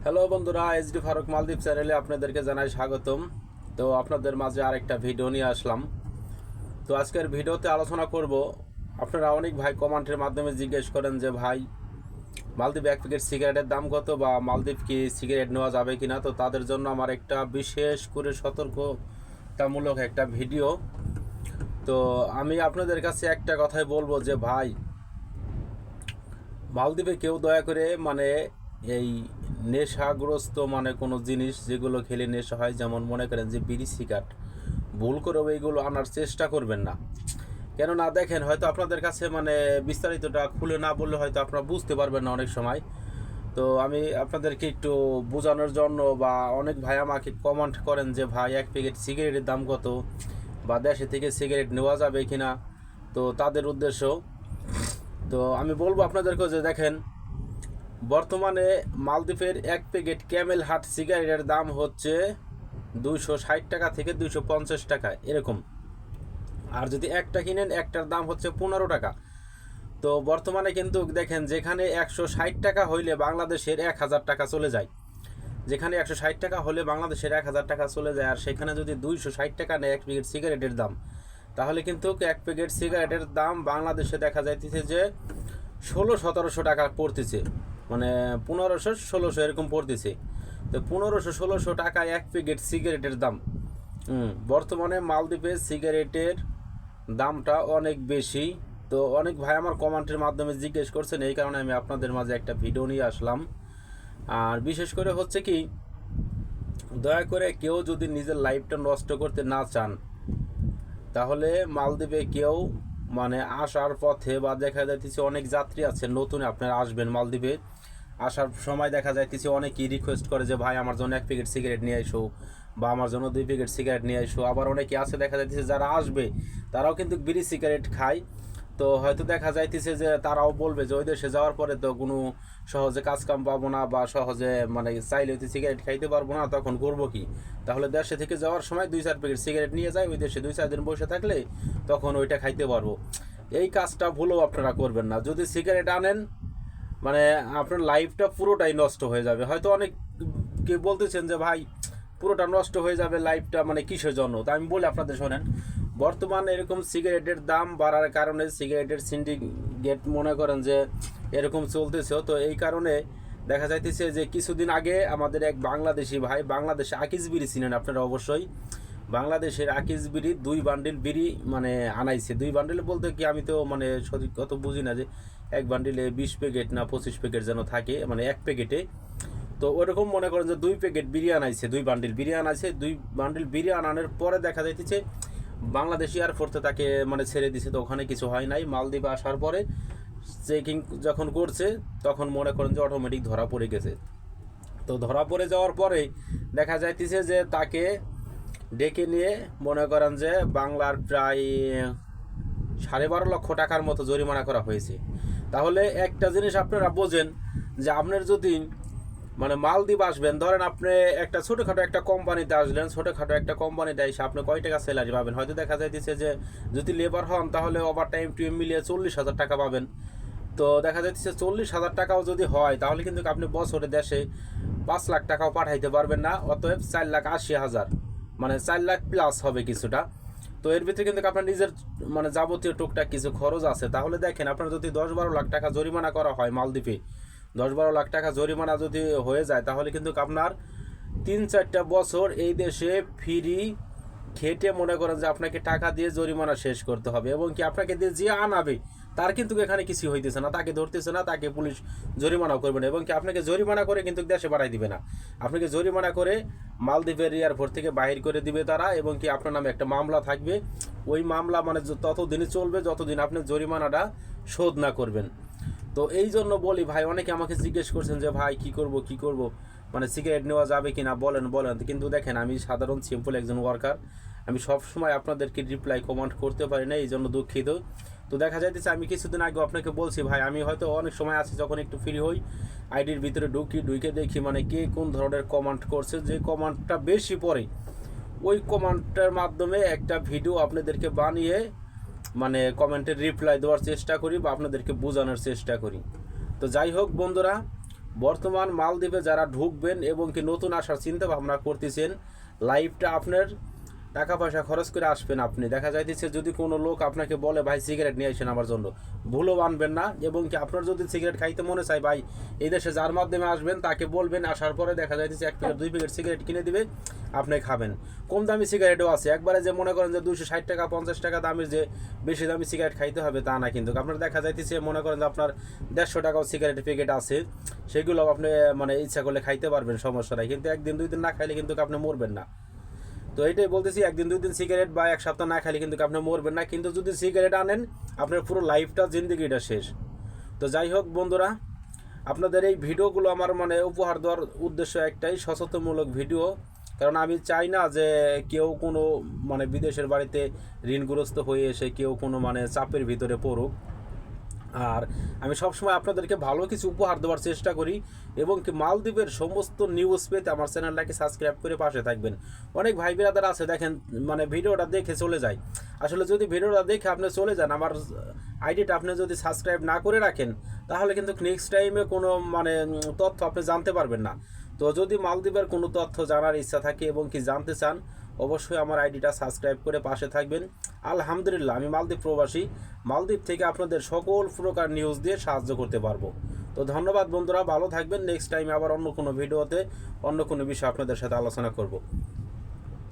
Hello বন্ধুরা, HD Faruk মালদ্বীপ চ্যানেলে আপনাদেরকে জানাই স্বাগতম। তো আপনাদের মাঝে আরেকটা ভিডিও নিয়ে আসলাম। তো আজকের ভিডিওতে আলোচনা করব, আপনারা অনেক ভাই কমেন্টের মাধ্যমে জিজ্ঞেস করেন যে ভাই মালদ্বীপ এক প্যাকেট সিগারেটের দাম কত, বা মালদ্বীপ কি সিগারেট নেওয়া যাবে কিনা। তো তাদের জন্য আমার একটা বিশেষ করে সতর্কতামূলক একটা ভিডিও। তো আমি আপনাদের কাছে একটা কথাই বলবো যে ভাই, মালদ্বীপে কেউ দয়া করে এই নেশাগ্রস্ত কোনো জিনিস যেগুলো খেলে নেশা হয়, যেমন মনে করেন যে বিড়ি সিগারেট, ভুল করেও এইগুলো আনার চেষ্টা করবেন না। কেননা দেখেন, হয়তো আপনাদের কাছে বিস্তারিতটা খুলে না বললে হয়তো আপনারা বুঝতে পারবেন না অনেক সময়। তো আমি আপনাদেরকে একটু বোঝানোর জন্য, বা অনেক ভাই আমাকে কমেন্ট করেন যে ভাই এক প্যাকেট সিগারেটের দাম কত, বা দেশে থেকে সিগারেট নেওয়া যাবে কিনা। তো তাদের উদ্দেশ্য তো আমি বলবো আপনাদেরকে যে দেখেন, বর্তমানে মালদ্বীপের এক প্যাকেট ক্যামেল হাট সিগারেটের দাম হচ্ছে 260 টাকা থেকে 250 টাকা এরকম। আর যদি একটা কিনেন, একটার দাম হচ্ছে 15 টাকা। তো বর্তমানে কিন্তু দেখেন, যেখানে 160 টাকা হইলে বাংলাদেশের 1000 টাকা চলে যায়, যেখানে 160 টাকা হলে বাংলাদেশের 1000 টাকা চলে যায়, আর সেখানে যদি 260 টাকা নেয় এক প্যাকেট সিগারেটের দাম, তাহলে কিন্তু এক প্যাকেট সিগারেটের দাম বাংলাদেশে দেখা যাইতেছে যে 1600-1700 টাকা পড়তেছে, 1500-1600 এরকম পড়তেছে। তো 1500-1600 টাকায় এক প্যাকেট সিগারেটের দাম। বর্তমানে মালদ্বীপে সিগারেটের দামটা অনেক বেশি। তো অনেক ভাই আমার কমেন্টের মাধ্যমে জিজ্ঞেস করছেন, এই কারণে আমি আপনাদের মাঝে একটা ভিডিও নিয়ে আসলাম। আর বিশেষ করে হচ্ছে কি, দয়া করে কেউ যদি নিজের লাইফটা নষ্ট করতে না চান, তাহলে মালদ্বীপে কেউ আসার পথে, বা দেখা যাইতেছে অনেক যাত্রী আছে নতুন আপনারা আসবেন মালদ্বীপে, আসার সময় দেখা যাইতেছে অনেকেই রিকোয়েস্ট করে যে ভাই আমার জন্য এক প্যাকেট সিগারেট নিয়ে এসো, বা আমার জন্য 2 প্যাকেট সিগারেট নিয়ে এসো। আবার অনেকে আছে দেখা যাইতেছে যারা আসবে তারাও কিন্তু বিড়ি সিগারেট খায়। তো হয়তো দেখা যাইতেছে যে তারাও বলবে যে ওই দেশে যাওয়ার পরে তো কোনো সহজে কাজকাম পাবো না, বা সহজে চাইলে হয়তো সিগারেট খাইতে পারবো না, তখন করবো কি। তাহলে দেশে থেকে যাওয়ার সময় 2-4 প্যাকেট সিগারেট নিয়ে যায়, ওই দেশে 2-4 দিন বসে থাকলে তখন ওইটা খাইতে পারবো। এই কাজটা ভুলেও আপনারা করবেন না। যদি সিগারেট আনেন, আপনার লাইফটা পুরোটাই নষ্ট হয়ে যাবে। হয়তো অনেক কে বলতেছেন যে ভাই পুরোটা নষ্ট হয়ে যাবে লাইফটা, কিসের জন্য। তা আমি বলি আপনাদের শোনেন, বর্তমানে এরকম সিগারেটের দাম বাড়ার কারণে সিগারেটের সিন্ডিকেট মনে করেন যে এরকম চলতেছে। তো এই কারণে দেখা যাইতেছে যে কিছুদিন আগে আমাদের এক বাংলাদেশি ভাই, বাংলাদেশে আকিজ বিড়ি চিনেন আপনারা অবশ্যই, বাংলাদেশের আকিজ বিড়ি 2 বান্ডিল বিড়ি আনাইছে। 2 বান্ডিল বলতে কি, আমি তো সঠিক অত বুঝি না, যে এক বান্ডিলে 20 প্যাকেট না 25 প্যাকেট যেন থাকে, এক প্যাকেটে। তো ওরকম মনে করেন যে 2 প্যাকেট বিড়ি আনাইছে, 2 বান্ডিল বিড়ি আনাইছে। 2 বান্ডিল বিড়ি আনানোর পরে দেখা যাইতেছে বাংলাদেশ এয়ারফোর্সে তাকে ছেড়ে দিছে। তো ওখানে কিছু হয় নাই। মালদ্বীপে আসার পরে চেকিং যখন করছে, তখন মনে করেন যে অটোমেটিক ধরা পড়ে গেছে। তো ধরা পড়ে যাওয়ার পরে দেখা যাইতেছে যে তাকে ডেকে নিয়ে মনে করেন যে বাংলার প্রায় 12.5 লক্ষ টাকার মতো জরিমানা করা হয়েছে। তাহলে একটা জিনিস আপনারা বোঝেন, যে আপনার যদি মালদ্বীপ আসবেন, ধরেন আপনি একটা ছোটোখাটো একটা কোম্পানিতে আসলেন, ছোটোখাটো একটা কোম্পানিতে এসে আপনি কয় টাকা স্যালারি পাবেন, হয়তো দেখা যাইতেছে যে যদি লেবার হন তাহলে ওভার টাইম টিম মিলিয়ে 40,000 টাকা পাবেন। তো দেখা যাচ্ছে 40,000 টাকাও যদি হয়, তাহলে কিন্তু আপনি বছরে দেশে 5 লাখ টাকাও পাঠাইতে পারবেন না। অতএব 4,80,000, 4 লাখ প্লাস হবে কিছুটা। তো এর ভিতরে কিন্তু আপনার নিজের যাবতীয় টুকটাক কিছু খরচ আছে। তাহলে দেখেন, আপনার যদি 10-12 লাখ টাকা জরিমানা করা হয় মালদ্বীপে, 10-12 লাখ টাকা জরিমানা যদি হয়ে যায়, তাহলে কিন্তু আপনার 3-4টা বছর এই দেশে ফ্রি খেটে মনে করেন যে আপনাকে টাকা দিয়ে জরিমানা শেষ করতে হবে। এবং কি আপনাকে দিয়ে যে আনাবে তার কিন্তু এখানে কিছু হইতেছে না, তাকে ধরতেছে না, তাকে পুলিশ জরিমানাও করবে না। এবং কি আপনাকে জরিমানা করে কিন্তু দেশে পাঠাই দিবে না, আপনাকে জরিমানা করে মালদ্বীপের এয়ারপোর্ট থেকে বাহির করে দিবে তারা। এবং কি আপনার নামে একটা মামলা থাকবে, ওই মামলা ততদিনই চলবে যতদিন আপনি জরিমানাটা শোধ না করবেন। তো এই জন্য বলি ভাই, অনেকে আমাকে জিজ্ঞেস করছেন যে ভাই কি করব, সিগারেট নেওয়া যাবে কি না, বলেন। কিন্তু দেখেন, আমি সাধারণ সিম্পল একজন ওয়ার্কার, আমি সব সময় আপনাদেরকে রিপ্লাই কমেন্ট করতে পারি না, এই জন্য দুঃখিত। তো দেখা যাইতেছে, আমি কিছুদিন আগে আপনাকে বলছি ভাই, আমি হয়তো অনেক সময় আছি যখন একটু ফ্রি হই, আইডির ভিতরে ঢুকে দেখি কে কোন ধরনের কমেন্ট করছে। যে কমেন্টটা বেশি পড়ে, ওই কমেন্টের মাধ্যমে একটা ভিডিও আপনাদেরকে বানিয়ে কমেন্টের রিপ্লাই দেওয়ার চেষ্টা করি, বা আপনাদেরকে বোঝানোর চেষ্টা করি। তো যাই হোক বন্ধুরা, বর্তমান মালদ্বীপে যারা ঢুকবেন এবং কি নতুন আসার চিন্তা ভাবনা করতেছেন, লাইফটা আপনার টাকা পয়সা খরচ করে আসবেন। আপনি দেখা যাইতেছে যদি কোনো লোক আপনাকে বলে ভাই সিগারেট নিয়ে আসেন আমার জন্য, ভুলও আনবেন না। এবং কি আপনার যদি সিগারেট খাইতে মনে চায় ভাই, এই দেশে যার মাধ্যমে আসবেন তাকে বলবেন, আসার পরে দেখা যাইতেছে 1 প্যাকেট 2 প্যাকেট সিগারেট কিনে দিবে, আপনি খাবেন। কম দামি সিগারেটও আছে, একবারে যে মনে করেন যে 260 টাকা 50 টাকা দামের যে বেশি দামি সিগারেট খাইতে হবে তা না। কিন্তু আপনার দেখা যাইতেছে মনে করেন যে আপনার 150 টাকাও সিগারেট প্যাকেট আছে, সেগুলো আপনি মানে ইচ্ছা করলে খাইতে পারবেন, সমস্যা নাই। কিন্তু 1 দিন 2 দিন না খাইলে কিন্তু আপনি মরবেন না। তো এইটাই বলতেছি, 1 দিন 2 দিন সিগারেট বা 1 সপ্তাহ না খাইলে কিন্তু আপনি মরবেন না। কিন্তু যদি সিগারেট আনেন, আপনার পুরো লাইফটা জিন্দগিটা শেষ। তো যাই হোক বন্ধুরা, আপনাদের এই ভিডিওগুলো আমার মানে উপহার দেওয়ার উদ্দেশ্য একটাই, সচেতনমূলক ভিডিও। কারণ আমি চাই না যে কেউ কোনো মানে বিদেশের বাড়িতে ঋণগ্রস্ত হয়ে এসে কেউ কোনো মানে চাপের ভিতরে পড়ুক। আর আমি সবসময় আপনাদেরকে ভালো কিছু উপহার দেওয়ার চেষ্টা করি। এবং কি মালদ্বীপের সমস্ত নিউজ পেতে আমার চ্যানেলটাকে সাবস্ক্রাইব করে পাশে থাকবেন। অনেক ভাই বিরাদার আছে দেখেন মানে ভিডিওটা দেখে চলে যায়। আসলে যদি ভিডিওটা দেখে আপনি চলে যান, আমার আইডিটা আপনি যদি সাবস্ক্রাইব না করে রাখেন, তাহলে কিন্তু নেক্সট টাইমে কোনো মানে তথ্য আপনি জানতে পারবেন না। তো যদি মালদ্বীপের কোনো তথ্য জানার ইচ্ছা থাকে এবং কি জানতে চান, অবশ্যই আমার আইডিটা সাবস্ক্রাইব করে পাশে থাকবেন। আলহামদুলিল্লাহ, আমি মালদ্বীপ প্রবাসী। মালদ্বীপ থেকে আপনাদের সকল প্রকার নিউজ দিয়ে সাহায্য করতে পারবো। তো ধন্যবাদ বন্ধুরা, ভালো থাকবেন। নেক্সট টাইম আবার অন্য কোনো ভিডিওতে অন্য কোনো বিষয় আপনাদের সাথে আলোচনা করব।